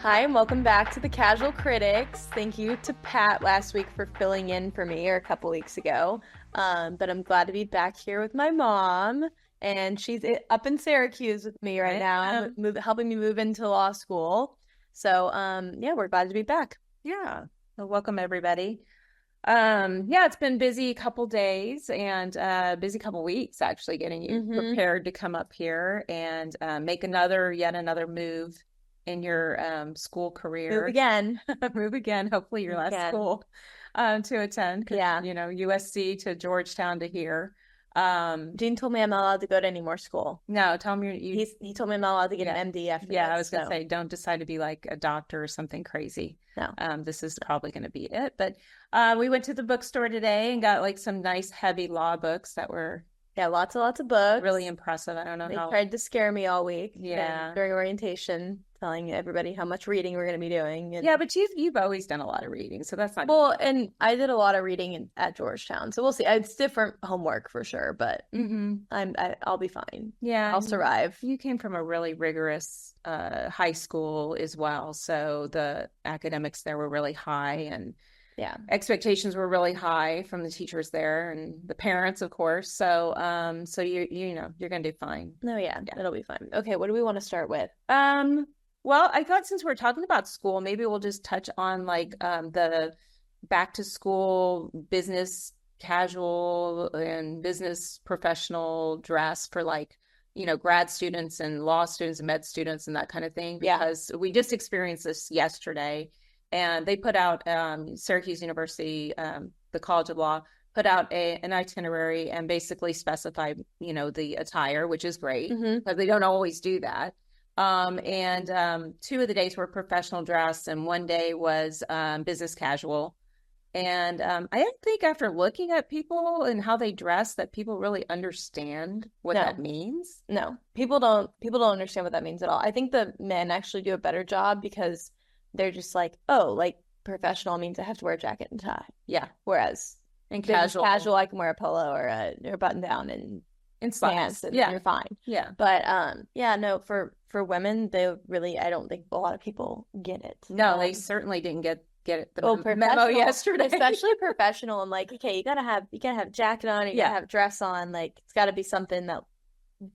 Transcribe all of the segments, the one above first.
Hi, and welcome back to the Casual Critics. Thank you to Pat last week for filling in for me, or a couple weeks ago. But I'm glad to be back here with my mom, and she's up in Syracuse with me right now, helping me move into law school. So, yeah, we're glad to be back. Yeah. Well, welcome everybody. Yeah, it's been busy couple days and busy couple weeks actually getting you prepared to come up here and make yet another move in your school career. Move again. Move again. Hopefully your last school to attend. Yeah. You know, USC to Georgetown to here. Dean told me I'm not allowed to go to any more school. No, tell him he told me I'm not allowed to get an MD after this. I was gonna say, don't decide to be like a doctor or something crazy. No. This is probably gonna be it. But we went to the bookstore today and got like some nice heavy law books that were lots of books. Really impressive. I don't know they tried to scare me all week. Yeah. During orientation, telling everybody how much reading we're going to be doing. Yeah, but you've always done a lot of reading, so that's not and I did a lot of reading at Georgetown, so we'll see. It's different homework for sure, but I'll be fine. Yeah, I'll survive. You came from a really rigorous high school as well, so the academics there were really high, and expectations were really high from the teachers there and the parents, of course. So you know you're gonna do fine. No, yeah, it'll be fine. Okay, what do we want to start with? Well, I thought since we're talking about school, maybe we'll just touch on like the back to school business casual and business professional dress for like, you know, grad students and law students and med students and that kind of thing. Because we just experienced this yesterday, and they put out Syracuse University, the College of Law, put out an itinerary and basically specified, you know, the attire, which is great because they don't always do that. And 2 of the days were professional dress and 1 day was business casual. And I don't think after looking at people and how they dress that people really understand what that means. No, people don't understand what that means at all. I think the men actually do a better job because they're just like, oh, like professional means I have to wear a jacket and tie. Yeah. Whereas in casual, I can wear a polo or a button down and slacks, and you're fine. Yeah. But no, for women, they really, I don't think a lot of people get it. No, they certainly didn't get it. The memo yesterday, especially professional. I'm like, okay, you gotta have a jacket on, you gotta have dress on. Like it's got to be something that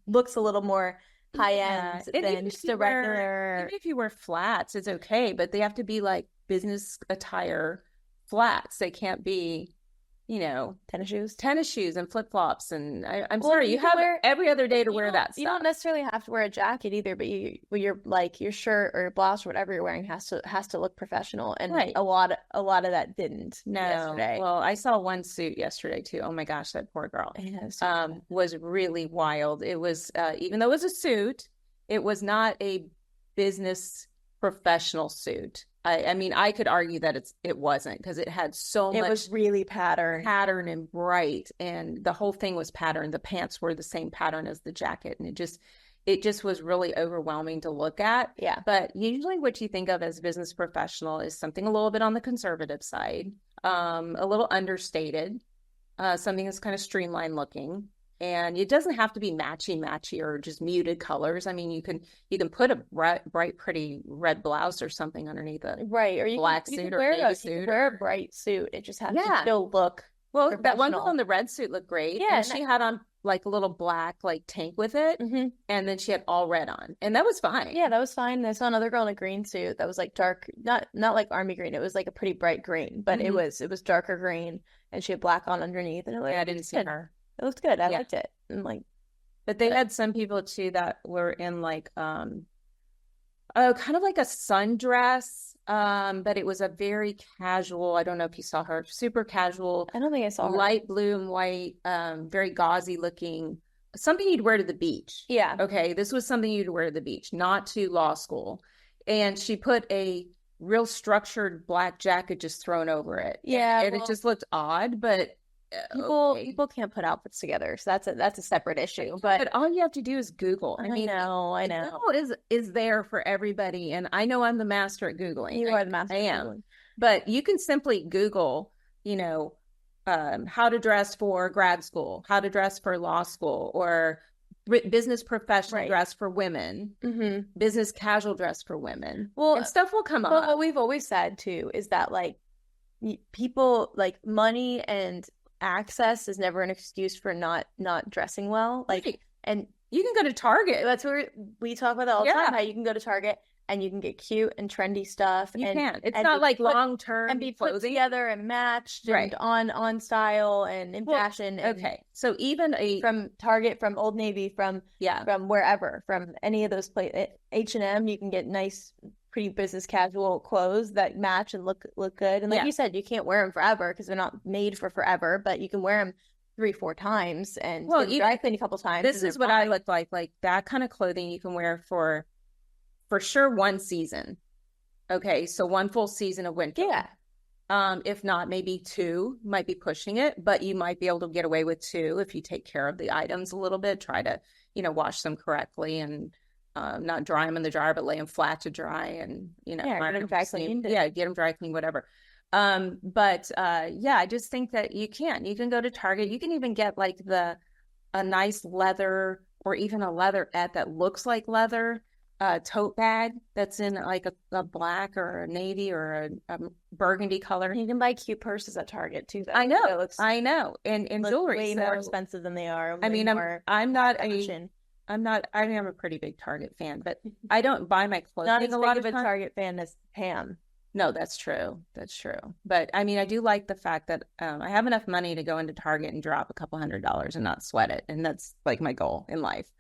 looks a little more high end than just a regular. Even if you wear flats, it's okay, but they have to be like business attire flats. They can't be, you know, tennis shoes and flip flops. And I'm sorry, you have every other day to wear that stuff. You don't necessarily have to wear a jacket either, but you're like your shirt or blouse or whatever you're wearing has to look professional. And a lot of that didn't yesterday. Well, I saw one suit yesterday too. Oh my gosh, that poor girl. Was really wild. It was even though it was a suit, it was not a business professional suit. I mean, I could argue that it wasn't because it had so much. It was really pattern and bright, and the whole thing was patterned. The pants were the same pattern as the jacket, and it just was really overwhelming to look at. Yeah. But usually, what you think of as business professional is something a little bit on the conservative side, a little understated, something that's kind of streamlined looking. And it doesn't have to be matchy or just muted colors. I mean, you can put a bright, pretty red blouse or something underneath a or you black suit or navy suit. You can wear a bright suit. It just has to still look well. That one girl in the red suit looked great. Yeah, and she had on like a little black like tank with it, and then she had all red on, and that was fine. Yeah, that was fine. I saw another girl in a green suit that was like dark, not like army green. It was like a pretty bright green, but it was darker green, and she had black on underneath. And I didn't see her. It looked good. I liked it. And like, but they had some people too that were in like, kind of like a sundress, but it was a very casual. I don't know if you saw her. Super casual. I don't think I saw her. Light blue and white, very gauzy looking. Something you'd wear to the beach. Yeah. Okay. This was something you'd wear to the beach, not to law school. And she put a real structured black jacket just thrown over it. Yeah. And it just looked odd, but. People can't put outfits together, so that's a separate issue. But all you have to do is Google. I know. Google is there for everybody, and I know I'm the master at Googling. You are the master. I am, but you can simply Google, you know, how to dress for grad school, how to dress for law school, or business professional Right. dress for women, business casual dress for women. Well, and stuff will come but up. what we've always said too is that like people like money and access is never an excuse for not dressing well. Like, Right. and You can go to Target. that's where we talk about that all the Yeah. time. How you can go to Target and you can get cute and trendy stuff. You and can. It's and not be like put- long-term and be put clothing. together and matched Right. and on style and in Well, fashion. And okay. So even from Target, from Old Navy, from wherever, from any of those places, H&M, you can get nice, pretty business casual clothes that match and look good. And like you said, you can't wear them forever because they're not made for forever, but you can wear them 3-4 times and dry clean a couple times. This is what I look like that kind of clothing you can wear for sure one season. Okay, so one full season of winter. Yeah. If not, maybe 2, might be pushing it, but you might be able to get away with 2 if you take care of the items a little bit, try to, wash them correctly and not dry them in the dryer, but lay them flat to dry and, get them dry cleaned. Yeah, get them dry cleaned, whatever. I just think that you can go to Target. You can even get like a nice leather or even a leatherette that looks like leather tote bag that's in like a black or a navy or a burgundy color. You can buy cute purses at Target too. Though. I know. And jewelry way more expensive than they are. I mean, I'm a pretty big Target fan, but I don't buy my clothing not as a lot big of of a Target fan as Pam. No, that's true. But I mean, I do like the fact that I have enough money to go into Target and drop a couple $100 and not sweat it. And that's like my goal in life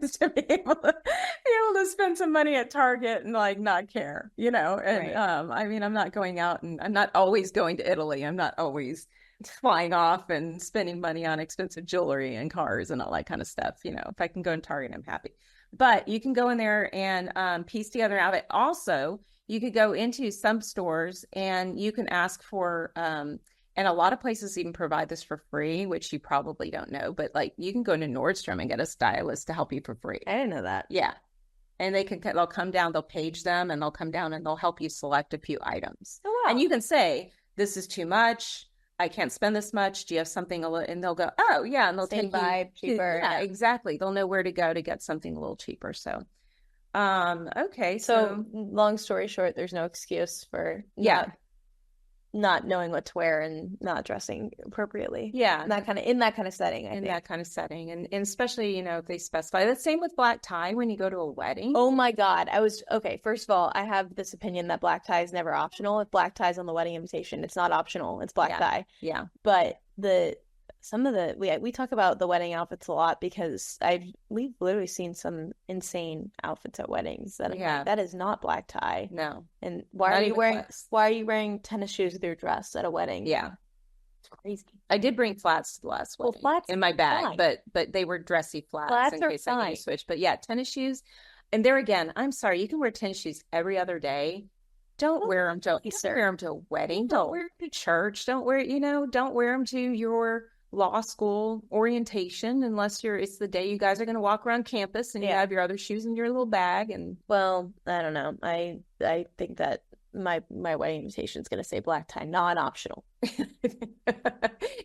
is to be able to spend some money at Target and like not care, And right. I mean, I'm not going out and I'm not always going to Italy. I'm not always flying off and spending money on expensive jewelry and cars and all that kind of stuff. If I can go in Target, I'm happy. But you can go in there and piece together an outfit. Also, you could go into some stores and you can ask for, and a lot of places even provide this for free, which you probably don't know, but like you can go to Nordstrom and get a stylist to help you for free. I didn't know that. Yeah. And they'll come down, they'll page them and they'll come down and they'll help you select a few items. Oh, wow. And you can say, this is too much. I can't spend this much. Do you have something and they'll go, oh yeah. And they'll take you cheaper. Yeah, exactly. They'll know where to go to get something a little cheaper. So, okay. So long story short, there's no excuse for not knowing what to wear and not dressing appropriately. Yeah. In that kind of setting, I think. That kind of setting. And especially, if they specify the same with black tie when you go to a wedding. Oh my God. First of all, I have this opinion that black tie is never optional. If black tie is on the wedding invitation, it's not optional. It's black tie. Yeah. But we talk about the wedding outfits a lot because we've literally seen some insane outfits at weddings that that is not black tie. No. And why are you wearing tennis shoes with your dress at a wedding? Yeah. It's crazy. I did bring flats to the last wedding flats in my bag, fine. but they were dressy flats Flats in case I need to switch. But yeah, tennis shoes. And there again, I'm sorry, you can wear tennis shoes every other day. Don't wear them to a wedding. Don't wear them to church. Don't wear them to your law school orientation unless it's the day you guys are going to walk around campus and you have your other shoes in your little bag. And well, I don't know. I think that my wedding invitation is going to say black tie, not optional.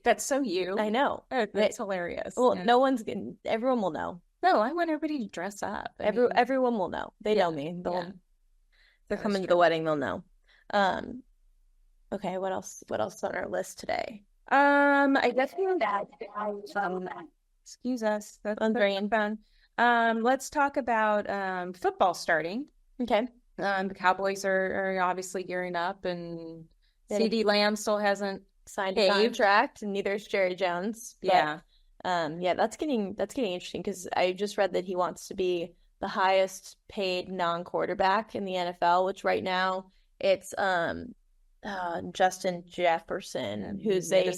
That's so you. I know. That's hilarious. Well, everyone will know. No, I want everybody to dress up. Everyone will know. They know me. They're coming to the wedding. They'll know. Okay. What else on our list today? I guess excuse us. That's very fun. Let's talk about football starting. Okay. The Cowboys are obviously gearing up, and CeeDee Lamb still hasn't signed a contract, and neither is Jerry Jones. But, that's getting interesting because I just read that he wants to be the highest paid non-quarterback in the NFL, which right now it's Justin Jefferson, who's a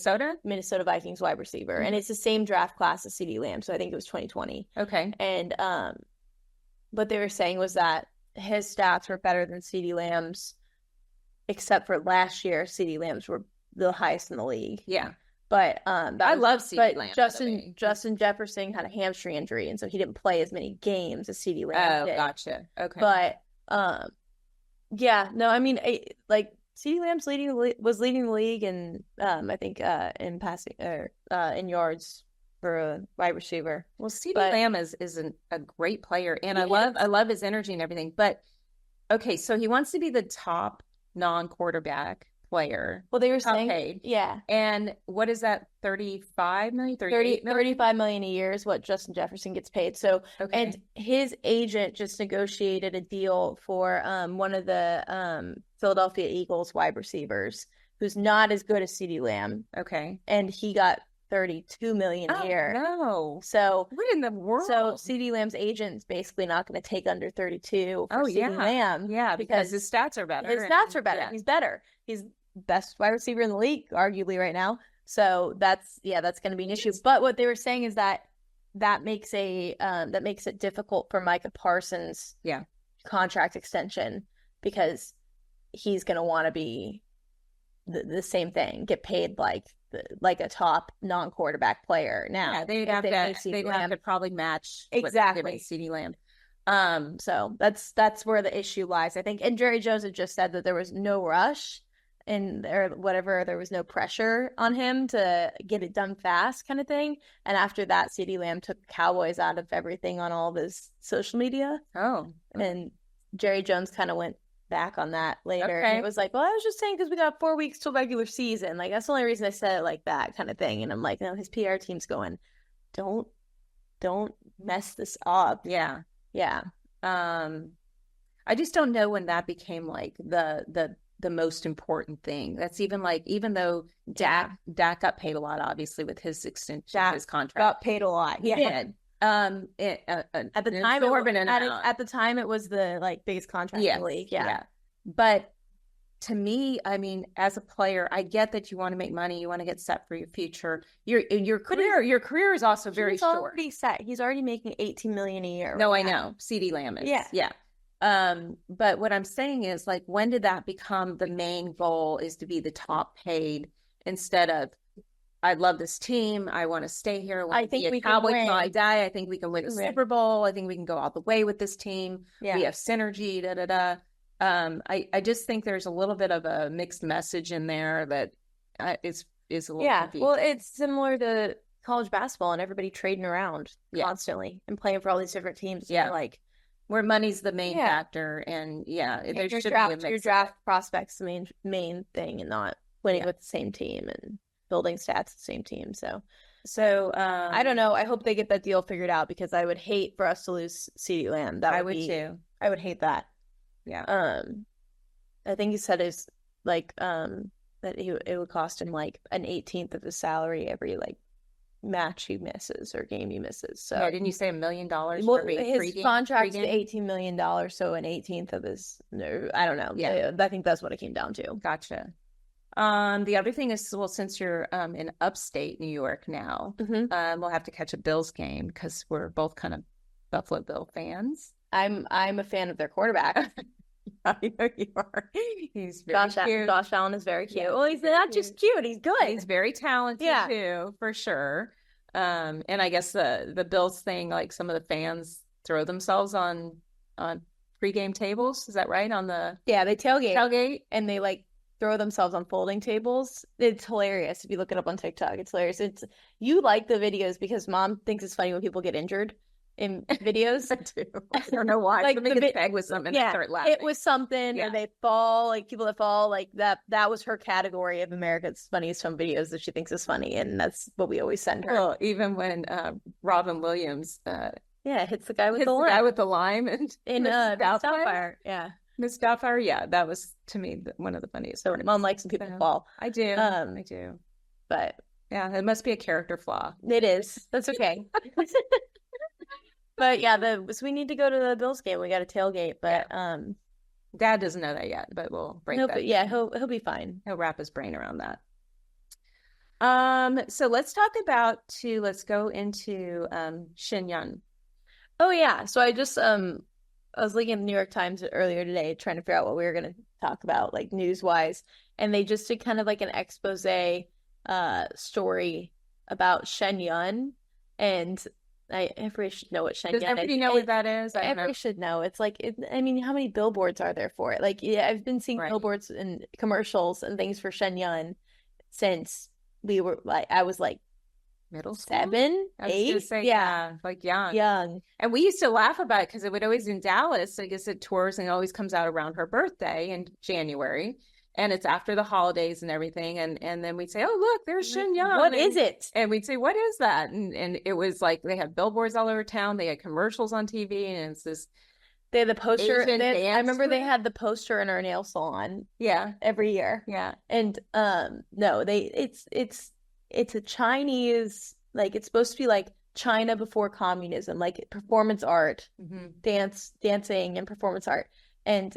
Minnesota Vikings wide receiver, and it's the same draft class as CeeDee Lamb, so I think it was 2020. Okay. And what they were saying was that his stats were better than CeeDee Lamb's, except for last year, CeeDee Lamb's were the highest in the league. Yeah. But I love CeeDee Lamb. Justin Jefferson had a hamstring injury, and so he didn't play as many games as CeeDee Lamb did. Oh, gotcha. Okay. But I mean, CeeDee Lamb's was leading the league in I think in passing or in yards for a wide receiver. Well, CeeDee But Lamb is a great player, and he is. I love his energy and everything. But okay, so he wants to be the top non-quarterback player, Well, they were top saying, paid. yeah, And what is that? 35 million, 30, 38 million? 35 million a year is what Justin Jefferson gets paid. So, Okay. and his agent just negotiated a deal for one of the Philadelphia Eagles wide receivers who's not as good as CeeDee Lamb, Okay. and he got 32 million a year. No. So What in the world? So CeeDee Lamb's agent's basically not going to take under 32 for CeeDee Lamb. Yeah, because his stats are better. His stats are better. Yeah. He's better. He's best wide receiver in the league, arguably right now. So that's going to be an issue. But what they were saying is that makes it difficult for Micah Parsons' contract extension, because he's going to want to be the same thing, get paid like a top non-quarterback player now. Yeah, they'd have to probably match exactly CeeDee Lamb. So that's where the issue lies, I think. And Jerry Jones had just said that there was no rush or whatever, there was no pressure on him to get it done fast, kind of thing. And after that, CeeDee Lamb took Cowboys out of everything on all of his social media. Oh, and Jerry Jones kind of went back on that later. Okay. And it was like, well, I was just saying because we got 4 weeks till regular season. Like, that's the only reason I said it like that, kind of thing. And I'm like, no, his PR team's going, don't mess this up. Yeah. Yeah. I just don't know when that became like the most important thing. That's even though Dak got paid a lot, obviously, with his extension, his contract. Got paid a lot. He did. At the time, it was the biggest contract in the league. Yeah. But to me, I mean, as a player, I get that you want to make money, you want to get set for your future. Your career is also very short. He's already set. He's already making $18 million a year. No, I know. CeeDee Lamb is. Yeah. But what I'm saying is, like, when did that become the main goal, is to be the top paid, instead of, I love this team, I want to stay here, I think we can win. I die. I think we can win a Super Bowl. I think we can go all the way with this team. We have synergy. I just think there's a little bit of a mixed message in there that is a little confusing. Well, it's similar to college basketball and everybody trading around constantly and playing for all these different teams. Yeah, like where money's the main factor, and there should be a mix. Your draft prospects the main thing, and not winning with the same team and building stats the same team. So I don't know. I hope they get that deal figured out, because I would hate for us to lose CeeDee Lamb. I would too. I would hate that. Yeah. I think he said is that it would cost him like an 18th of his salary every match he misses or game he misses. So didn't you say $1 million? His contract is $18 million, so an 18th of his. No, I don't know. Yeah, I think that's what it came down to. Gotcha. The other thing is, well, since you're in upstate New York now, we'll have to catch a Bills game, because we're both kind of Buffalo Bill fans. I'm a fan of their quarterback. I know you are. He's very cute. Josh Allen is very cute. Well, he's not just cute; he's good. He's very talented too, for sure. And I guess the Bills thing, like, some of the fans throw themselves on pregame tables. Is that right? On the they tailgate, and they throw themselves on folding tables. It's hilarious if you look it up on TikTok. It's hilarious. You like the videos because Mom thinks it's funny when people get injured in videos. I do. I don't know why. Somebody gets pegged with something and start laughing. It was something, or they fall, people that fall, that was her category of America's Funniest Home Videos that she thinks is funny, and that's what we always send her. Well, even when Robin Williams hits the guy with the lime and in Doubtfire. Yeah. Miss Doubtfire, that was, to me, one of the funniest. So Mom likes when people fall. I do. I do. But yeah, it must be a character flaw. It is. That's okay. But so we need to go to the Bills game. We got a tailgate, but Dad doesn't know that yet, but we'll break that. Yeah, he'll be fine. He'll wrap his brain around that. So let's go into Shenyang. Oh yeah. So I just I was looking at the New York Times earlier today, trying to figure out what we were going to talk about, news wise, and they just did kind of an expose story about Shenyang, and everybody should know what Shenyang is. Does everybody know what that is? Everybody should know. It's how many billboards are there for it? I've been seeing billboards and commercials and things for Shenyang since I was middle school, 7, I was gonna 8. say, Yeah, like young. young. And we used to laugh about it because it would always in Dallas. I guess it tours and it always comes out around her birthday in January, and it's after the holidays and everything. And then we'd say, "Oh, look, there's Shen Yun." What is it? And we'd say, "What is that?" And it was like they had billboards all over town. They had commercials on TV, and it's this They had the poster. Asian I remember dance they group. had the poster in our nail salon Yeah, every year. yeah. And no, it's a Chinese, like it's supposed to be like China before communism, like performance art, dancing and performance art. And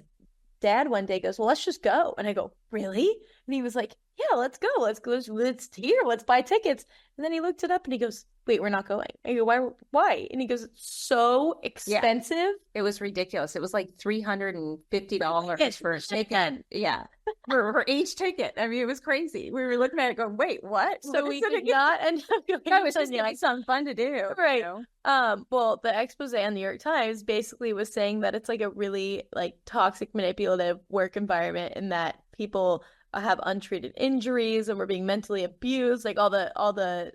Dad one day goes, "Well, let's just go." And I go, "Really?" And he was like, "Yeah, let's go. Let's go. It's here. Let's buy tickets." And then he looked it up and he goes, "Wait, we're not going." I go, "Why? Why?" And he goes, "It's so expensive." It was ridiculous. It was like $350 Yes, for a ticket. Yeah. For each ticket. I mean, it was crazy. We were looking at it going, wait, what? So What we is it did again? not end up going That was to just like something fun to do. Right. You know? Well, the expose on the New York Times basically was saying that it's like a really like toxic, manipulative work environment and that people have untreated injuries and were being mentally abused, like all the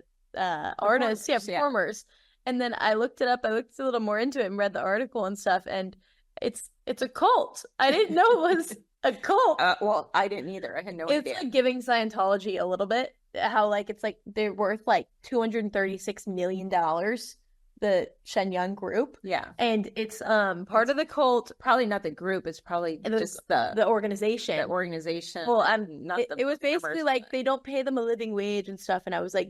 artists, performers. And then I looked it up, I looked a little more into it and read the article and stuff, and it's a cult. I didn't know it was a cult. Well, I didn't either. I had no idea. It's like giving Scientology a little bit, how like it's like they're worth like $236 million, the Shen Yun group. Yeah. And it's part of the cult. Probably not the group, it's probably just the organization. The organization. Well, it was basically like they don't pay them a living wage and stuff, and I was like,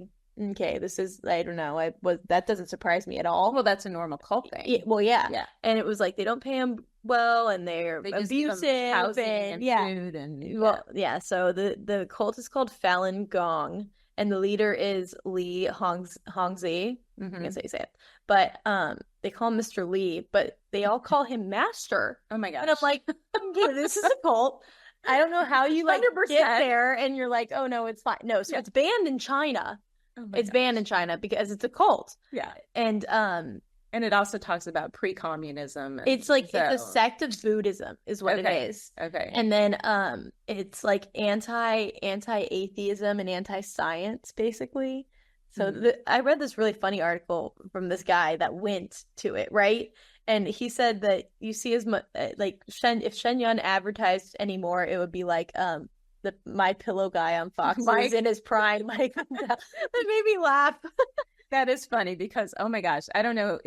okay, this is, I don't know, that doesn't surprise me at all. Well, that's a normal cult thing. Yeah, well, yeah. Yeah. And it was like they don't pay them well, and they're abusive, housing and food, and well, yeah. So the cult is called Falun Gong, and the leader is Li Hongzhi. I guess how you say it, but they call him Mr. Lee, but they all call him Master. Oh my gosh! And I'm like, okay, this is a cult. I don't know how you like 100%. Get there, and you're like, oh no, it's fine. No, so it's banned in China. It's banned in China because it's a cult. Yeah. And it also talks about pre-communism. It's like it's a sect of Buddhism is what it is. Okay. And then it's like anti-atheism and anti-science basically. So I read this really funny article from this guy that went to it, right? And he said that you see as much like if Shen Yun advertised anymore, it would be like the My Pillow guy on Fox was in his prime. Like that made me laugh. That is funny because oh my gosh, I don't know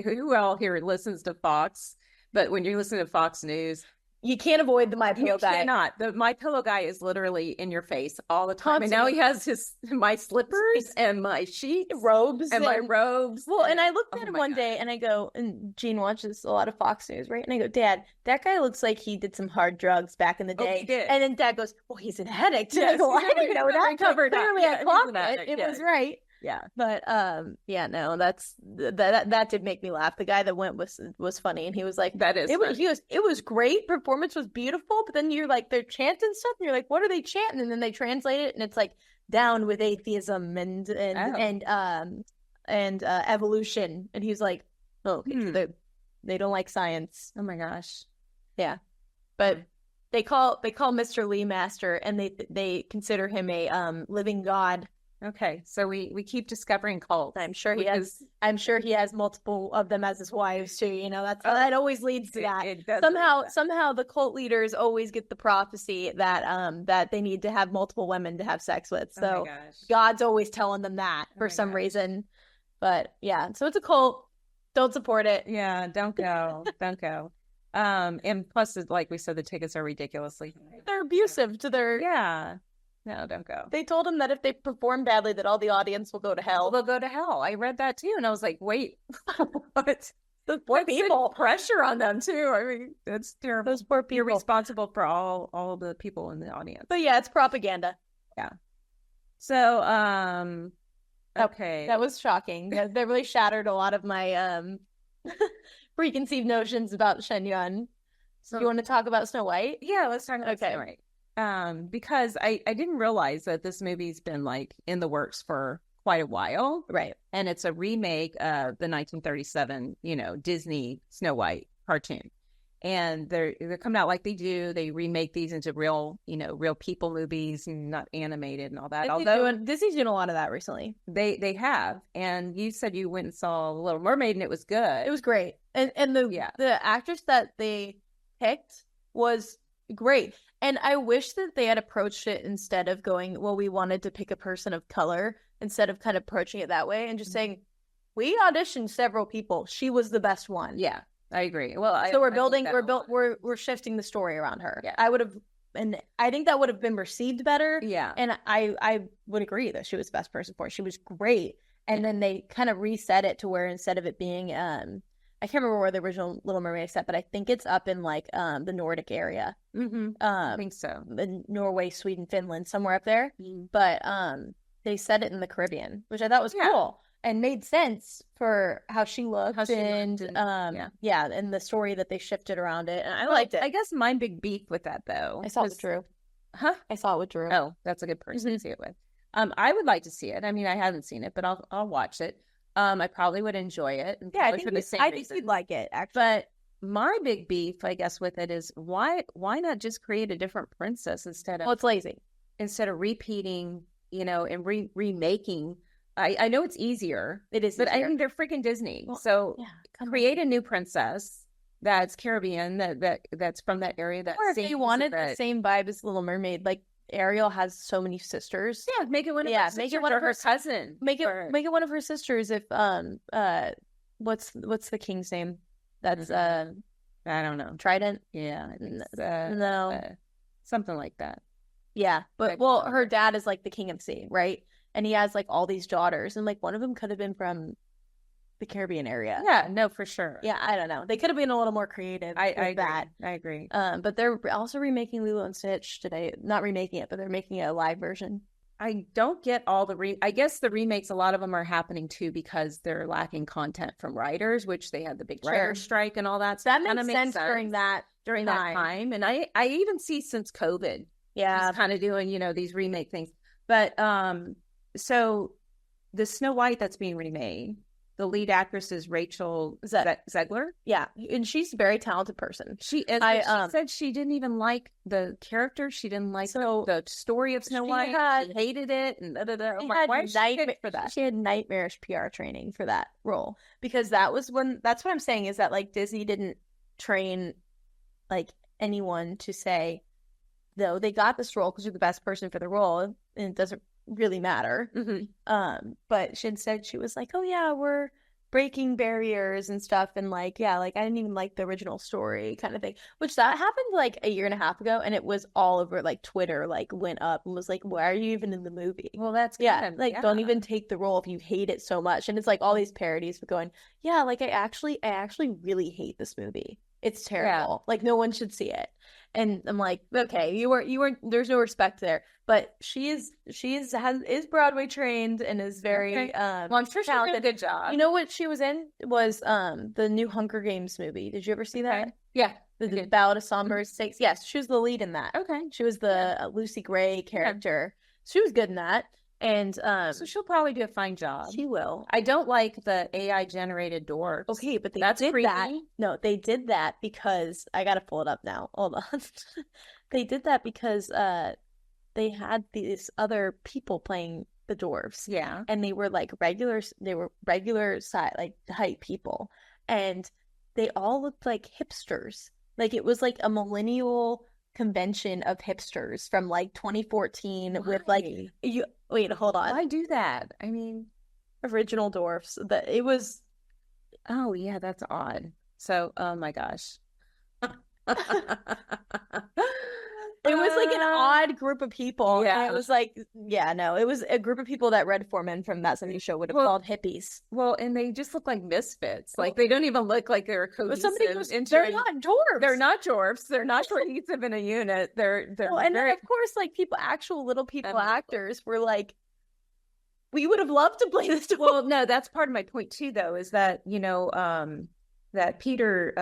who all here listens to Fox, but when you listen to Fox News, you can't avoid the My Pillow guy. You cannot. The My Pillow guy is literally in your face all the time. Constantly. And now he has my slippers and my sheets, robes, and my robes. Well, and I looked at him one day and I go, and Gene watches a lot of Fox News, right? And I go, Dad, that guy looks like he did some hard drugs back in the day. He did. And then Dad goes, well, he's an addict. Yes, I go, I didn't know that. Clearly, I clocked it. It was right. Yeah. But yeah, no, that did make me laugh. The guy that went was funny, and he was like, he goes, it was great, performance was beautiful, but then you're like, they're chanting stuff and you're like, what are they chanting? And then they translate it and it's like down with atheism and evolution. And he's like, oh, they don't like science. Oh my gosh. Yeah. But they call Mr. Lee Master, and they consider him a living god. Okay, so we keep discovering cults. I'm sure he has multiple of them as his wives too. You know, that always leads to that. Somehow the cult leaders always get the prophecy that that they need to have multiple women to have sex with. So God's always telling them that for some reason. But yeah, so it's a cult. Don't support it. Yeah, don't go. Don't go. And plus, like we said, the tickets are ridiculously high. They're abusive to their No, don't go. They told him that if they perform badly, that all the audience will go to hell. They'll go to hell. I read that too, and I was like, "Wait, what? Those poor people. Pressure on them too. I mean, that's terrible. Those poor people. You're responsible for all the people in the audience. But yeah, it's propaganda. Yeah. So, okay, that was shocking. That really shattered a lot of my preconceived notions about Shen Yun. So, you want to talk about Snow White? Yeah, let's talk about Snow White. Because I didn't realize that this movie's been like in the works for quite a while. Right. And it's a remake of the 1937, Disney Snow White cartoon. and they're coming out like they do. They remake these into real, real people movies and not animated and all that. Disney's doing a lot of that recently. They have. And you said you went and saw Little Mermaid and it was good. It was great. And the actress that they picked was great. And I wish that they had approached it instead of going, well, we wanted to pick a person of color, instead of kind of approaching it that way and just saying, we auditioned several people. She was the best one. Yeah. I agree. Well, so we're shifting the story around her. Yeah. I think that would have been received better. Yeah. And I would agree that she was the best person for it. She was great. And then they kind of reset it to where instead of it being, I can't remember where the original Little Mermaid is set, but I think it's up in like the Nordic area. Mm-hmm. I think so. In Norway, Sweden, Finland, somewhere up there. Mm-hmm. But they set it in the Caribbean, which I thought was cool. And made sense for how she looked, and the story that they shifted around it. And I liked it. I guess my big beef with that, though, I saw it with Drew. Huh? I saw it with Drew. Oh, that's a good person to see it with. I would like to see it. I mean, I haven't seen it, but I'll watch it. I probably would enjoy it. And I think you'd like it, actually. But my big beef, I guess, with it is why not just create a different princess instead of? Well, it's lazy. Instead of repeating, and remaking. I know it's easier. It is, but I mean, they're freaking Disney. Well, so create a new princess that's Caribbean, that's from that area. That or if you wanted the same vibe as Little Mermaid, like Ariel has so many sisters. Yeah, make it one of her sisters. Make it one of her cousin. Make it one of her sisters. If what's the king's name? That's I don't know. Trident. Yeah, I think no, something like that. Yeah, but her dad is like the king of the sea, right? And he has like all these daughters, and like one of them could have been from the Caribbean area. Yeah, no, for sure. Yeah, I don't know. They could have been a little more creative. I agree. But they're also remaking Lilo and Stitch today. Not remaking it, but they're making a live version. I don't get all I guess the remakes, a lot of them are happening too because they're lacking content from writers, which they had the big writer strike and all that. So that makes sense during that time. And I even see since COVID, he's kind of doing these remake things. But so the Snow White that's being remade, the lead actress is Rachel Zegler. Yeah, and she's a very talented person. She is. She said she didn't even like the character. She didn't like the story of Snow White. She hated it. And why is she picked for that? She had nightmarish PR training for that role because that's what I'm saying is that like Disney didn't train like anyone to say, though they got this role because you're the best person for the role, and it doesn't really matter. Mm-hmm. But she said she was like, oh yeah, we're breaking barriers and stuff, and like I didn't even like the original story kind of thing, which that happened like a year and a half ago, and it was all over like Twitter, like went up and was like, why are you even in the movie? Well, that's don't even take the role if you hate it so much. And it's like all these parodies with going, like I actually really hate this movie. It's terrible. Like no one should see it. And I'm like, okay, you weren't. There's no respect there. But she is Broadway trained and is very well, I'm sure she did a good job. You know what she was in was the new Hunger Games movie. Did you ever see that? Yeah, the Ballad of Songbirds Stakes. Yes, she was the lead in that. Okay, she was the Lucy Gray character. She was good in that. And so she'll probably do a fine job. She will. I don't like the AI generated dwarves. Okay, but that's did creepy. That. No, they did that because I gotta pull it up now. Hold on. They did that because they had these other people playing the dwarves. Yeah, and they were like regular. They were regular size, like height people, and they all looked like hipsters. Like it was like a millennial convention of hipsters from like 2014. Why? With like you wait, hold on. Why do that? I mean, original dwarfs. That it was. Oh yeah, that's odd. So, oh my gosh. It was like an odd group of people. Yeah. And it was like, it was a group of people that Red Foreman from That 70s Show would have called hippies. Well, and they just look like misfits. Like they don't even look like they're cohesive. Somebody goes, they're not dwarves. They're not dwarfs. They're not cohesive in a unit. They're and then of course, like actual little people actors were like, we would have loved to play this dwarf. Well, no, that's part of my point too, though, is that that Peter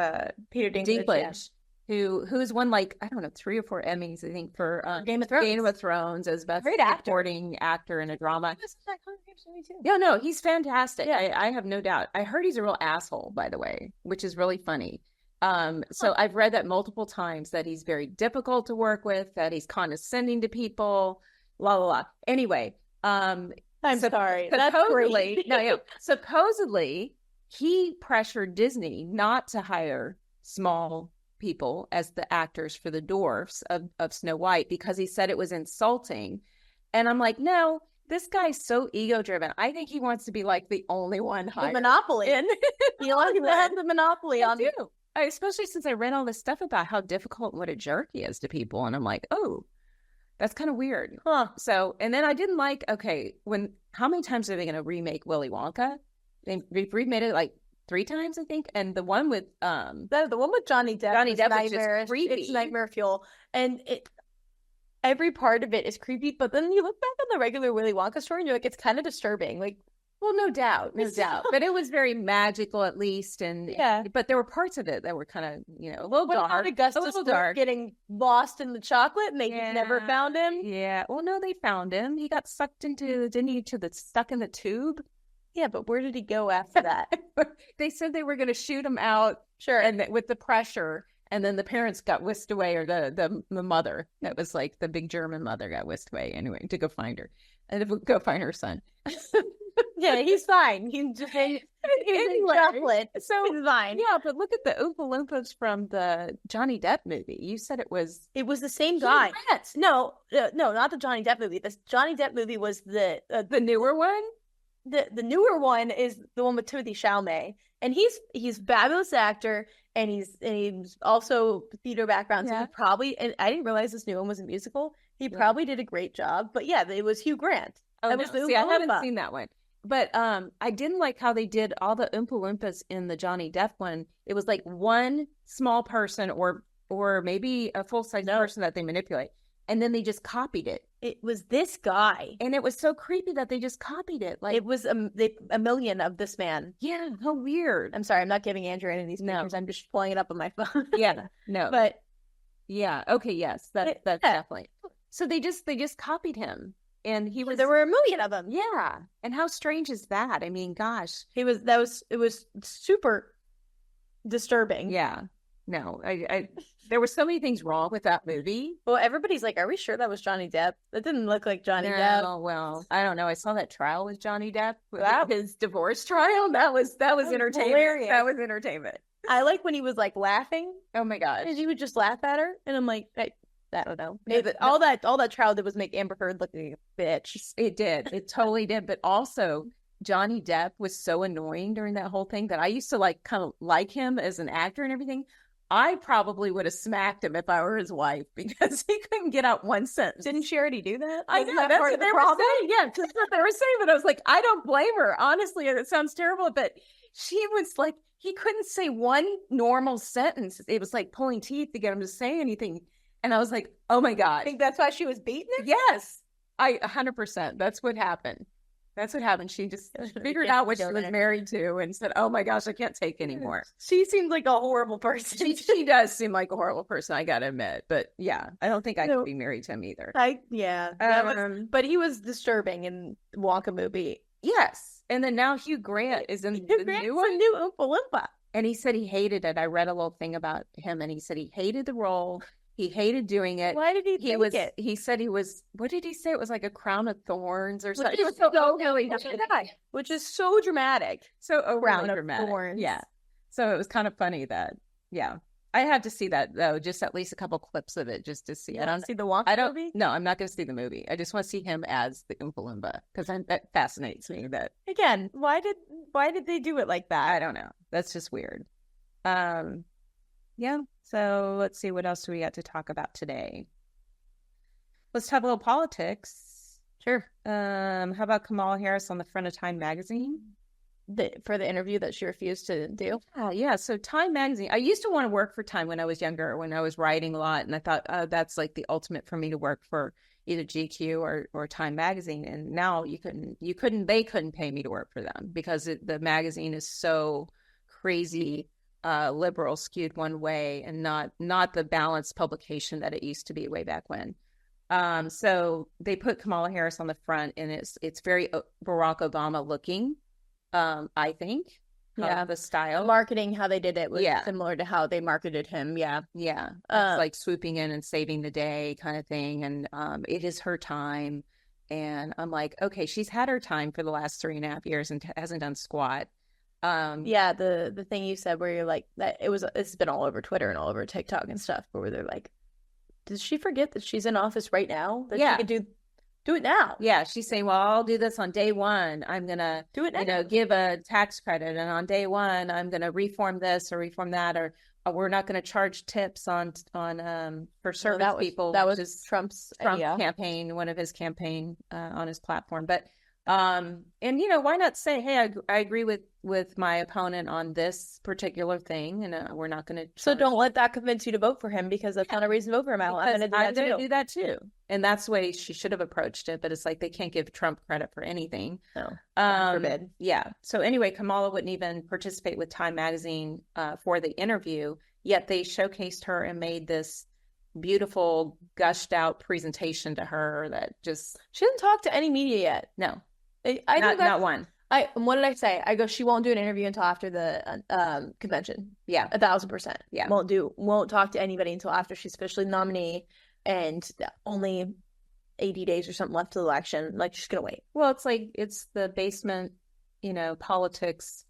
Dinklage. Who's won like I don't know 3 or 4 Emmys I think for Game of Thrones as best great supporting actor in a drama. Yeah, no, he's fantastic. Yeah. I have no doubt. I heard he's a real asshole, by the way, which is really funny. So I've read that multiple times that he's very difficult to work with, that he's condescending to people, la la la. Anyway, I'm sorry. That's great. supposedly he pressured Disney not to hire small people as the actors for the dwarfs of Snow White because he said it was insulting. And I'm like, no, this guy's so ego driven. I think he wants to be like the only one hired. The monopoly. He wants to have the monopoly on you. Especially since I read all this stuff about how difficult and what a jerk he is to people. And I'm like, oh, that's kind of weird. Huh. So, and then I didn't like, okay, how many times are they going to remake Willy Wonka? They've remade it like 3 times, I think. And the one with the one with Johnny Depp is just creepy. It's nightmare fuel. And every part of it is creepy, but then you look back on the regular Willy Wonka story and you're like, it's kind of disturbing. Like, well, no doubt. But it was very magical, at least, and but there were parts of it that were kind of, a little dark. Augustus getting lost in the chocolate, and they never found him. Yeah. Well, no, they found him. He got sucked into, stuck in the tube. Yeah, but where did he go after that? They said they were going to shoot him out. Sure. And with the pressure, and then the parents got whisked away, or the mother that was like the big German mother got whisked away anyway to go find her and to go find her son. Yeah, he's fine. He's just he's anyway, chocolate, so he's fine. Yeah, but look at the Oompa Loompas from the Johnny Depp movie. You said it was the same guy. No, not the Johnny Depp movie. The Johnny Depp movie was the newer one. The newer one is the one with Timothée Chalamet, and he's a fabulous actor, and he's also theater background. So he probably, and I didn't realize this new one was a musical. He probably did a great job. But yeah, it was Hugh Grant. Oh, no. See, I haven't seen that one. But I didn't like how they did all the Oompa Loompas in the Johnny Depp one. It was like one small person or maybe a full-size person that they manipulate. And then they just copied it. It was this guy. And it was so creepy that they just copied it. Like, it was a million of this man. Yeah, how weird. I'm sorry, I'm not giving Andrew any of these pictures. I'm just pulling it up on my phone. Yeah, no. But yeah, okay, yes, that's definitely. So they just copied him. And he was, there were a million of them. Yeah. And how strange is that? I mean, gosh. It was super disturbing. Yeah. No, there were so many things wrong with that movie. Well, everybody's like, are we sure that was Johnny Depp? That didn't look like Johnny Depp. Oh, well, I don't know. I saw that trial with Johnny Depp. His divorce trial. That was entertainment. Hilarious. That was entertainment. I like when he was like laughing. Oh my gosh. And he would just laugh at her. And I'm like, I don't know. Maybe all that trial did was make Amber Heard look like a bitch. It did. It totally did. But also, Johnny Depp was so annoying during that whole thing that I used to kind of like him as an actor and everything. I probably would have smacked him if I were his wife because he couldn't get out one sentence. Didn't she already do that? I know. That's what they were saying. Yeah, that's what they were saying. But I was like, I don't blame her. Honestly, it sounds terrible, but she was like, he couldn't say one normal sentence. It was like pulling teeth to get him to say anything. And I was like, oh my God. I think that's why she was beating him? Yes. 100%. That's what happened. That's what happened. She just figured out what she was married to and said, oh my gosh, I can't take anymore. She seemed like a horrible person. She does seem like a horrible person, I gotta admit. But yeah, I don't think I could be married to him either. But he was disturbing in the Wonka movie. Yes. And then now Hugh Grant is in the new one. New Oompa Loompa. And he said he hated it. I read a little thing about him and he said he hated the role. He hated doing it. Why did he think it? He said he was, what did he say? It was like a crown of thorns or something. He was so really which is so dramatic. So overly dramatic. Thorns. Yeah. So it was kind of funny that, I had to see that though, just at least a couple clips of it just to see it. I don't see the Wonka movie? No, I'm not going to see the movie. I just want to see him as the Oompa Loompa because that fascinates me. That again, why did they do it like that? I don't know. That's just weird. Yeah. So let's see. What else do we got to talk about today? Let's talk a little politics. Sure. How about Kamala Harris on the front of Time magazine? For the interview that she refused to do? Yeah. So Time magazine, I used to want to work for Time when I was younger, when I was writing a lot. And I thought, that's like the ultimate for me to work for either GQ or Time magazine. And now they couldn't pay me to work for them because the magazine is so crazy liberal, skewed one way, and not the balanced publication that it used to be way back when. So they put Kamala Harris on the front, and it's very Barack Obama looking, I think. Yeah. the style. Marketing, how they did it was Yeah. similar to how they marketed him. Yeah. Yeah. It's like swooping in and saving the day kind of thing. And it is her time. And I'm like, okay, she's had her time for the last 3.5 years and hasn't done squat. Yeah, the thing you said where you're like that it's been all over Twitter and all over TikTok and stuff, but where they're like, does she forget that she's in office right now? That Yeah. she could do it now. Yeah, she's saying, well, I'll do this on day one. I'm gonna Do it now. give a tax credit, and on day one, I'm gonna reform this or reform that, or we're not gonna charge tips on for service people. That was just Trump's Trump idea. campaign, one of his campaign on his platform. But and why not say, hey, I agree with my opponent on this particular thing, and we're not going to. So don't let that convince you to vote for him, because that's not a reason to vote for him. I'm going to do that too. And that's the way she should have approached it. But it's like they can't give Trump credit for anything. No, God forbid. Yeah. So anyway, Kamala wouldn't even participate with Time Magazine for the interview, yet they showcased her and made this beautiful, gushed out presentation to her that just she hasn't talked to any media yet. No. Not one. What did I say? I go, she won't do an interview until after the convention. Yeah. 1,000%. Yeah. Won't talk to anybody until after she's officially nominee, and only 80 days or something left to the election. Like, she's gonna wait. Well, it's the basement, politics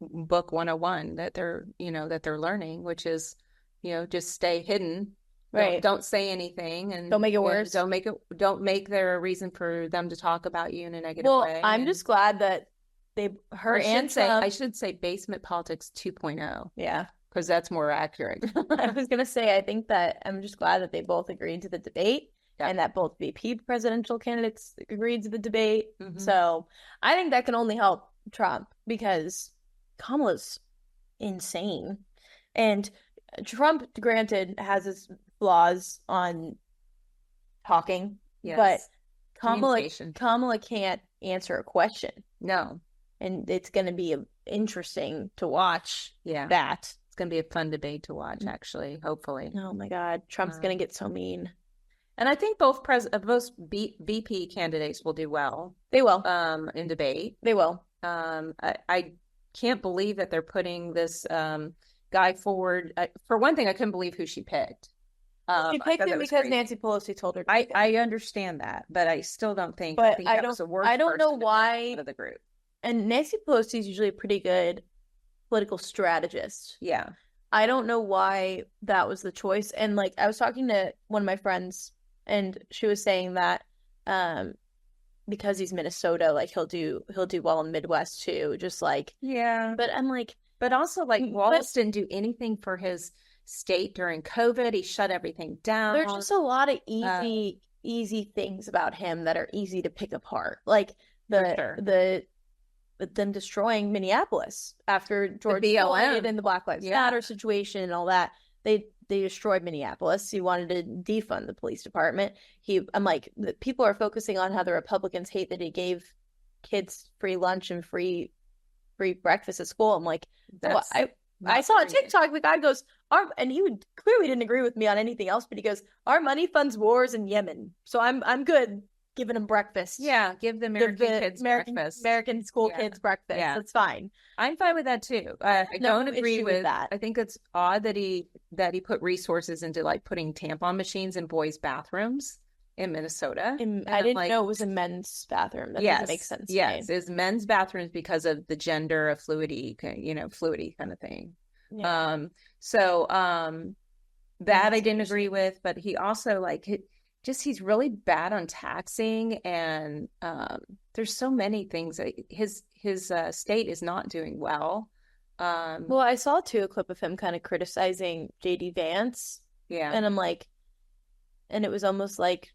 book 101 that they're learning, which is, just stay hidden. Right. Don't say anything, and don't make it worse. Don't make there a reason for them to talk about you in a negative way. I'm just glad that I should say basement politics 2.0. Yeah. Because that's more accurate. I was gonna say, I think that I'm just glad that they both agreed to the debate, and that both VP presidential candidates agreed to the debate. Mm-hmm. So I think that can only help Trump, because Kamala's insane, and Trump, granted, has his flaws on talking, yes, but Kamala can't answer a question. No. And it's going to be interesting to watch. Yeah. That. It's going to be a fun debate to watch, actually, hopefully. Oh my God. Trump's going to get so mean. And I think both VP candidates will do well. They will. In debate. They will. I can't believe that they're putting this guy forward. For one thing, I couldn't believe who she picked. She picked him because Nancy Pelosi told her to. I understand that, but I still don't think. But I don't know why. Out of the group. And Nancy Pelosi is usually a pretty good political strategist. Yeah. I don't know why that was the choice. And like, I was talking to one of my friends, and she was saying that because he's Minnesota, like he'll do well in the Midwest too. Just like, yeah. But I'm like, but also like Wallace didn't do anything for his state during COVID. He shut everything down. There's just a lot of easy things about him that are easy to pick apart. Like them destroying Minneapolis after George Floyd and the Black Lives Matter situation and all that. They destroyed Minneapolis. He wanted to defund the police department. I'm like, people are focusing on how the Republicans hate that he gave kids free lunch and free breakfast at school. I'm like, I saw a TikTok, the guy goes, and he clearly didn't agree with me on anything else, but he goes, our money funds wars in Yemen. So I'm good giving them breakfast. Yeah, give the American kids breakfast. American school kids breakfast. Yeah. That's fine. I'm fine with that too. I don't agree with that. I think it's odd that he put resources into like putting tampon machines in boys' bathrooms in Minnesota. I didn't know it was a men's bathroom. That doesn't make sense. Yes, it's men's bathrooms because of the gender of fluidity kind of thing. Yeah. That I didn't agree with, but he also he's really bad on taxing, and there's so many things that his state is not doing well. Well, I saw too a clip of him kind of criticizing JD Vance. Yeah. And I'm like, and it was almost like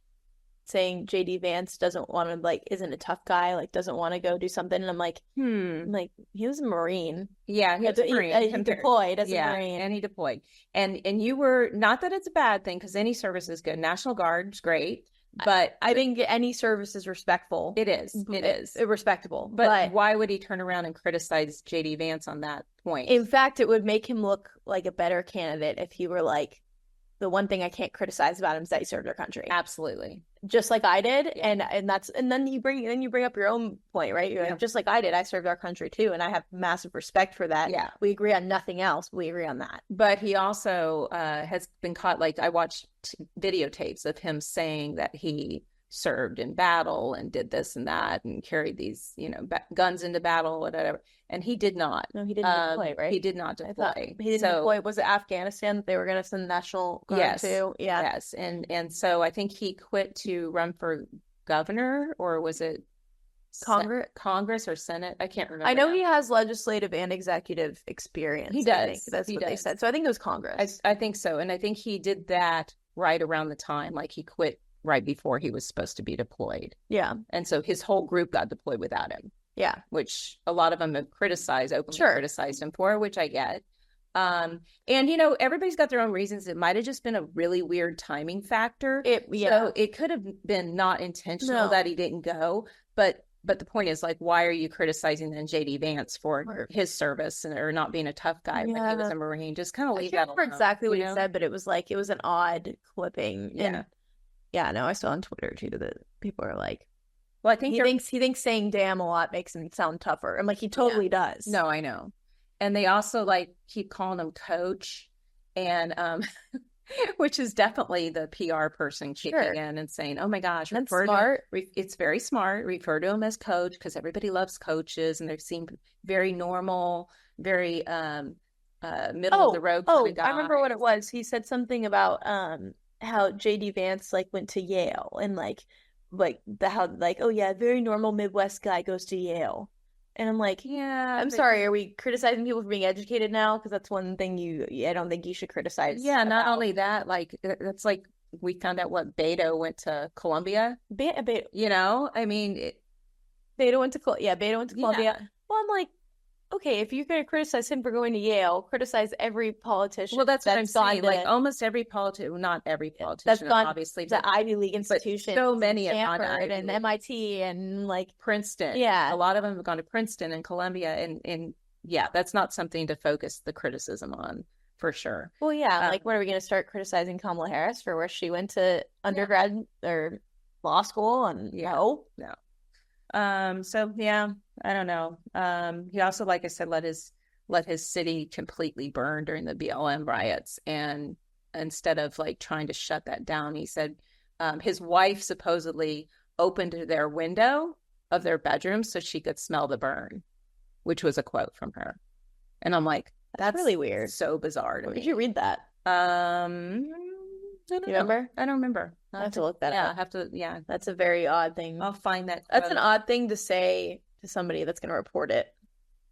saying JD Vance doesn't want to, isn't a tough guy, doesn't want to go do something. And I'm like, he was a Marine. Yeah, he was a Marine. He deployed as a Marine. And he deployed. And you were, not that it's a bad thing, because any service is good. National Guard's great, but I think any service is respectful. It is. It is. Respectable. But why would he turn around and criticize JD Vance on that point? In fact, it would make him look like a better candidate if he were like, the one thing I can't criticize about him is that he served our country. Absolutely. Just like I did. Yeah. And then you bring up your own point, right? You're like, just like I did, I served our country too, and I have massive respect for that. Yeah. We agree on nothing else, but we agree on that. But he also has been caught, like I watched videotapes of him saying that he served in battle and did this and that and carried these, guns into battle, whatever. And he did not. No, he didn't deploy, right? He did not deploy. He didn't deploy. Was it Afghanistan that they were going to send the National Guard to? Yeah. Yes. And so I think he quit to run for governor, or was it Congress or Senate? I can't remember. I know he has legislative and executive experience. He does. I think. That's what they said. So I think it was Congress. I think so. And I think he did that right around the time, like he quit right before he was supposed to be deployed. Yeah. And so his whole group got deployed without him. Yeah. Which a lot of them have openly criticized him for, which I get. And everybody's got their own reasons. It might have just been a really weird timing factor. So it could have been not intentional that he didn't go, but the point is, like, why are you criticizing then JD Vance for his service or not being a tough guy when he was a Marine? Just kind of leave that alone. I can't remember exactly what he said, but it was an odd clipping. Yeah. And, I saw on Twitter too that people are like, well, I think he thinks saying damn a lot makes him sound tougher. I'm like, he totally does. No, I know. And they also keep calling him coach, and which is definitely the PR person kicking in and saying, oh my gosh, that's smart. It's very smart. Refer to him as coach, because everybody loves coaches, and they seem very normal, very middle of the road kind of guy. I remember what it was. He said something about how JD Vance went to Yale, and very normal Midwest guy goes to Yale. And I'm like, I'm sorry, are we criticizing people for being educated now? Because that's one thing I don't think you should criticize. Yeah, not only that, that's like we found out what Beto went to Columbia. Beto. I mean, Beto went to Columbia. Well, I'm like, okay, if you're going to criticize him for going to Yale, criticize every politician. Well, that's what I'm saying. Almost every politician, not every politician, that's gone, obviously, the Ivy League institution. So many have gone to Ivy and MIT and Princeton. Yeah, a lot of them have gone to Princeton and Columbia, and that's not something to focus the criticism on, for sure. Well, yeah, what are we going to start criticizing Kamala Harris for where she went to undergrad or law school? And no. So yeah, I don't know. He also, like I said, let his city completely burn during the BLM riots, and instead of trying to shut that down, he said his wife supposedly opened their window of their bedroom so she could smell the burn, which was a quote from her. And I'm like, that's really weird, so bizarre to me. Where did you read that? You remember? I don't remember. I have to look that up. I have to. Yeah, that's a very odd thing. I'll find that. That's an odd thing to say to somebody that's going to report it.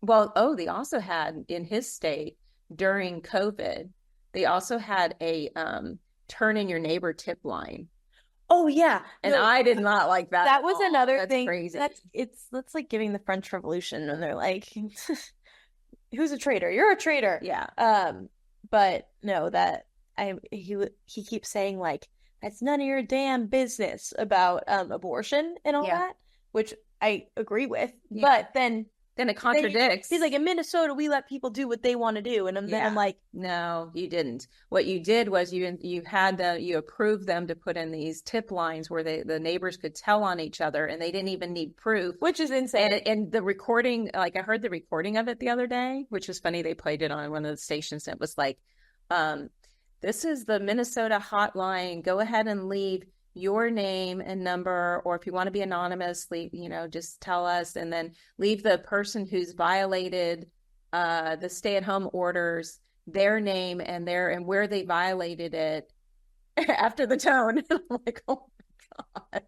Well, they also had in his state during COVID, they also had a turn in your neighbor tip line. Oh yeah, and I did not like that. That was another thing. Crazy. That's like giving the French Revolution, and they're like, "Who's a traitor? You're a traitor." Yeah. But no, he keeps saying that's none of your damn business about abortion and all that, which I agree with. But then it contradicts. He's like, in Minnesota, we let people do what they want to do, and then I'm like, no, you didn't. What you did was you approved them to put in these tip lines where the neighbors could tell on each other, and they didn't even need proof, which is insane. And the recording, I heard the recording of it the other day, which was funny. They played it on one of the stations, and it was this is the Minnesota hotline. Go ahead and leave your name and number, or if you want to be anonymous, leave, just tell us, and then leave the person who's violated the stay-at-home orders, their name and where they violated it after the tone. And I'm like, oh my God.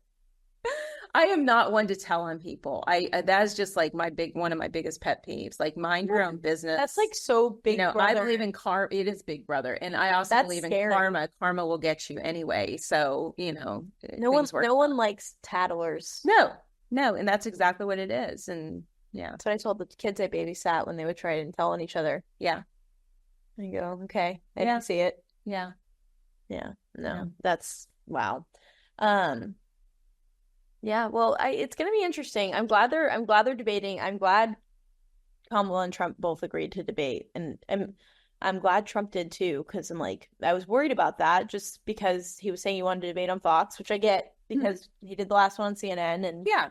I am not one to tell on people. That is just one of my biggest pet peeves. Mind your own business. That's so big. Brother. I believe in karma. It is Big Brother, and I also believe in karma. Karma will get you anyway. So no one likes tattlers. No, and that's exactly what it is. And that's what I told the kids I babysat when they would try and tell on each other. Yeah, and you go, okay, I can see it. Yeah. No, that's wow. Yeah, well, it's going to be interesting. I'm glad they're debating. I'm glad Kamala and Trump both agreed to debate, and I'm glad Trump did too, because I'm like, I was worried about that just because he was saying he wanted to debate on Fox, which I get because he did the last one on CNN, and Yeah.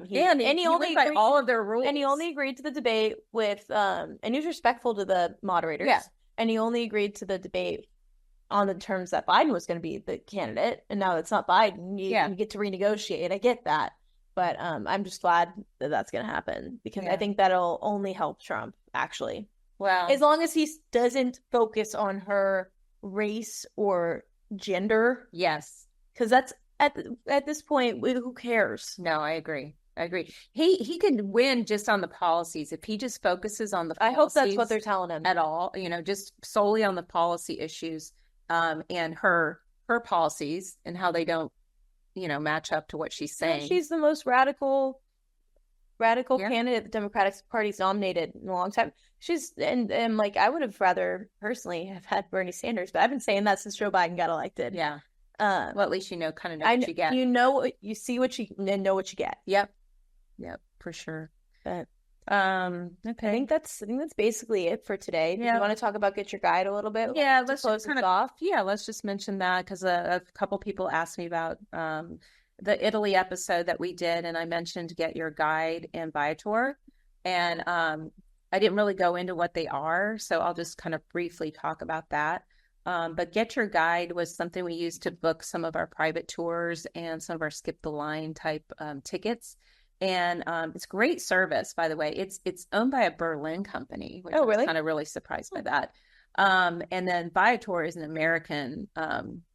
he went by all of their rules. and he only agreed to the debate with and he was respectful to the moderators. Yeah. And he only agreed to the debate on the terms that Biden was going to be the candidate, and now it's not Biden. You get to renegotiate. I get that, but I'm just glad that that's going to happen because I think that'll only help Trump, actually. Well, as long as he doesn't focus on her race or gender. Yes, because that's at this point, who cares? No, I agree. He could win just on the policies if he just focuses on the policies. I hope that's what they're telling him at all. Just solely on the policy issues, and her policies and how they don't, match up to what she's saying. She's the most radical candidate the Democratic Party's nominated in a long time. She's and like I would have rather personally have had Bernie Sanders, but I've been saying that since Joe Biden got elected. Yeah. Well, at least kind of know what you get. You see what you know what you get. Yep, for sure. But okay. I think that's basically it for today. Do you want to talk about Get Your Guide a little bit? Yeah, let's close it off. Yeah, let's just mention that because a couple people asked me about the Italy episode that we did, and I mentioned Get Your Guide and Viator, and I didn't really go into what they are, so I'll just kind of briefly talk about that. But Get Your Guide was something we used to book some of our private tours and some of our skip the line type tickets. And it's great service, by the way. It's owned by a Berlin company, which I was kind of really surprised by that. And then Viator is an American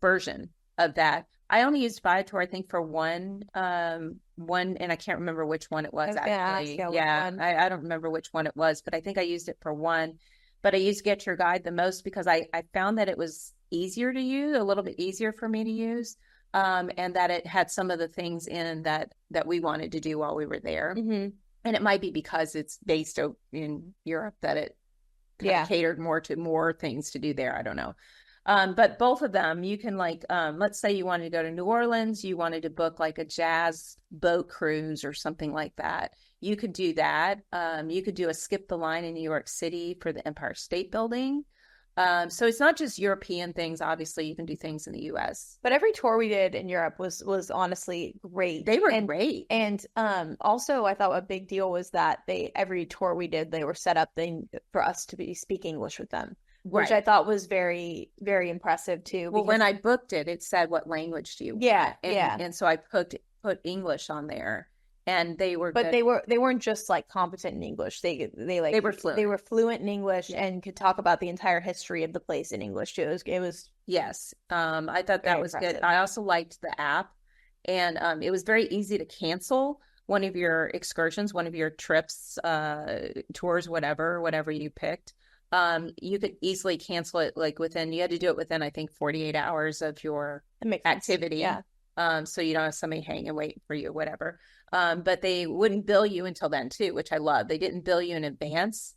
version of that. I only used Viator, I think, for one, and I can't remember which one it was actually. I don't remember which one it was, but I think I used it for one. But I used Get Your Guide the most because I found that it was easier to use, a little bit easier for me to use, and that it had some of the things in that we wanted to do while we were there. Mm-hmm. And it might be because it's based in Europe that it catered more to more things to do there. I don't know. But both of them, you can let's say you wanted to go to New Orleans, you wanted to book like a jazz boat cruise or something like that. You could do that. You could do a skip the line in New York City for the Empire State Building. So it's not just European things. Obviously, you can do things in the U.S. But every tour we did in Europe was honestly great. They were great. And also, I thought a big deal was that every tour we did, they were set up for us to speak English with them. Which I thought was very, very impressive too. Well, when I booked it, it said, "What language do you want?" And so I put English on there, and they were. But good. they weren't just like competent in English. They were fluent. They were fluent in English and could talk about the entire history of the place in English too. It was yes. I thought that was impressive. Good. I also liked the app, and it was very easy to cancel one of your excursions, one of your trips, tours, whatever you picked. You could easily cancel it you had to do it within, I think, 48 hours of your activity. Yeah. So you don't have somebody hanging and waiting for you, whatever. But they wouldn't bill you until then too, which I love. They didn't bill you in advance,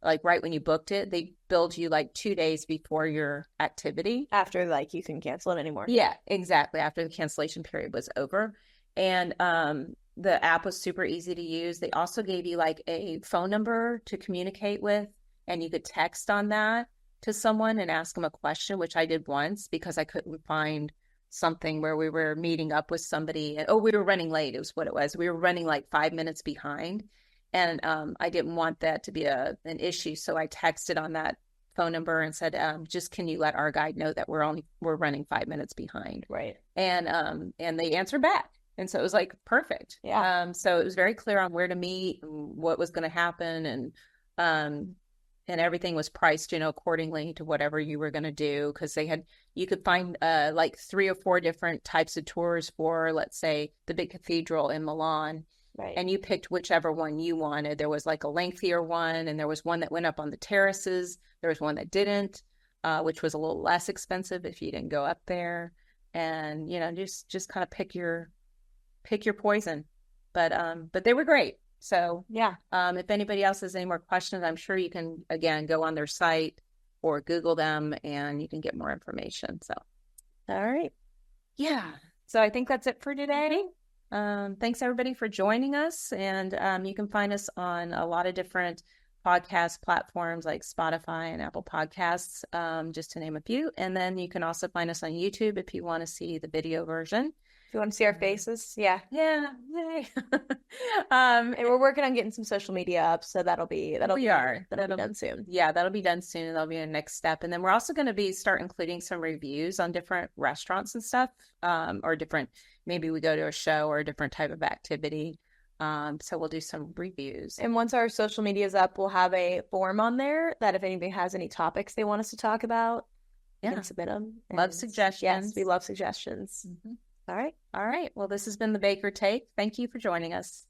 like right when you booked it. They billed you like 2 days before your activity. After you can cancel it anymore. Yeah, exactly. After the cancellation period was over. And the app was super easy to use. They also gave you like a phone number to communicate with. And you could text on that to someone and ask them a question, which I did once because I couldn't find something where we were meeting up with somebody. We were running late. It was what it was. We were running like 5 minutes behind. And I didn't want that to be an issue. So I texted on that phone number and said, just can you let our guide know that we're running 5 minutes behind. Right. And they answered back. And so it was like perfect. Yeah. So it was very clear on where to meet, what was going to happen, and everything was priced, accordingly to whatever you were going to do. Because you could find like 3 or 4 different types of tours for, let's say, the big cathedral in Milan. Right. And you picked whichever one you wanted. There was like a lengthier one, and there was one that went up on the terraces. There was one that didn't, which was a little less expensive if you didn't go up there. And, just kind of pick your poison. But they were great. So yeah, if anybody else has any more questions, I'm sure you can, again, go on their site or Google them and you can get more information. So, all right. Yeah. So I think that's it for today. Thanks everybody for joining us. And you can find us on a lot of different podcast platforms like Spotify and Apple Podcasts, just to name a few. And then you can also find us on YouTube if you want to see the video version. If you want to see our faces, yeah. Yeah. Yay. And we're working on getting some social media up, so that'll be done soon. Yeah, that'll be done soon. That'll be a next step. And then we're also going to start including some reviews on different restaurants and stuff, or different, maybe we go to a show or a different type of activity. So we'll do some reviews. And once our social media is up, we'll have a form on there that if anybody has any topics they want us to talk about, you can submit them. Love suggestions. Yes, we love suggestions. Mm-hmm. All right. All right. Well, this has been the Baker Take. Thank you for joining us.